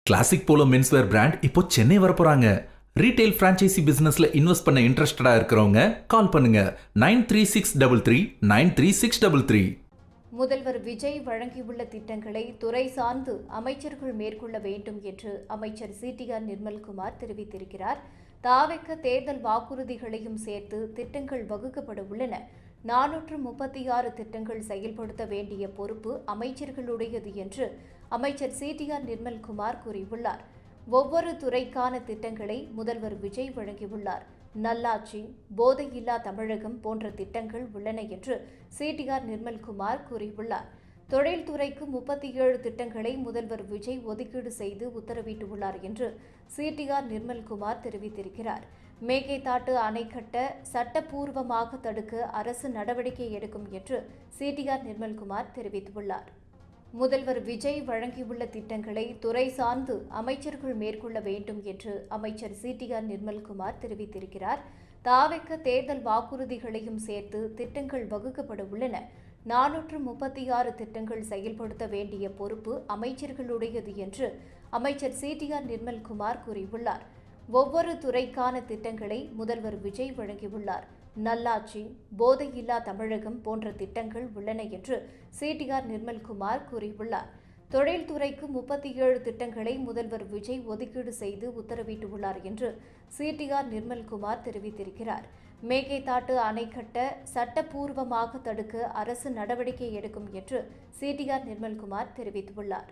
Classic polo menswear brand இப்போ Chennai வரப்போறாங்க. Retail franchisee பிசினஸ்ல invest பண்ண இன்ட்ரெஸ்டடா இருக்கிறவங்க கால் பண்ணுங்க 9363393633. முதல்வர் விஜய் வழங்கியுள்ள திட்டங்களை துறை சார்ந்து அமைச்சர்கள் மேற்கொள்ள வேண்டும் என்று அமைச்சர் சிடிஆர் நிர்மல்குமார் தெரிவித்திருக்கிறார். தாவேக்க தேர்தல் வாக்குறுதிகளையும் சேர்த்து திட்டங்கள் வகுக்கப்பட உள்ளன. 436 திட்டங்கள் செயல்படுத்த வேண்டிய பொறுப்பு அமைச்சர்களுடையது என்று அமைச்சர் சிடிஆர் நிர்மல்குமார் கூறியுள்ளார். ஒவ்வொரு துறைக்கான திட்டங்களை முதல்வர் விஜய் வழங்கியுள்ளார். நல்லாட்சி, போதையில்லா தமிழகம் போன்ற திட்டங்கள் உள்ளன என்று சிடிஆர் நிர்மல்குமார் கூறியுள்ளார். தொழில்துறைக்கு 37 திட்டங்களை முதல்வர் விஜய் ஒதுக்கீடு செய்து உத்தரவிட்டுள்ளார் என்று சிடிஆர் நிர்மல்குமார் தெரிவித்திருக்கிறார். மேகேதாட்டு அணை கட்ட சட்டப்பூர்வமாக தடுக்க அரசு நடவடிக்கை எடுக்கும் என்று சிடிஆர் நிர்மல்குமார் தெரிவித்துள்ளார். முதல்வர் விஜய் வழங்கியுள்ள திட்டங்களை துறை சார்ந்து அமைச்சர்கள் மேற்கொள்ள வேண்டும் என்று அமைச்சர் சிடிஆர் நிர்மல்குமார் தெரிவித்திருக்கிறார். தாவேக்க தேர்தல் வாக்குறுதிகளையும் சேர்த்து திட்டங்கள் வகுக்கப்பட உள்ளன. 436 திட்டங்கள் செயல்படுத்த வேண்டிய பொறுப்பு அமைச்சர்களுடையது என்று அமைச்சர் சிடிஆர் நிர்மல்குமார் கூறியுள்ளார். ஒவ்வொரு துறைக்கான திட்டங்களை முதல்வர் விஜய் வழங்கியுள்ளார். நல்லாட்சி, போதையில்லா தமிழகம் போன்ற திட்டங்கள் உள்ளன என்று சிடிஆர் நிர்மல்குமார் கூறியுள்ளார். தொழில்துறைக்கு 37 திட்டங்களை முதல்வர் விஜய் ஒதுக்கீடு செய்து உத்தரவிட்டுள்ளார் என்று சிடிஆர் நிர்மல்குமார் தெரிவித்திருக்கிறார். மேகேதாட்டு அணை கட்ட சட்டப்பூர்வமாக தடுக்க அரசு நடவடிக்கை எடுக்கும் என்று சிடிஆர் நிர்மல்குமார் தெரிவித்துள்ளார்.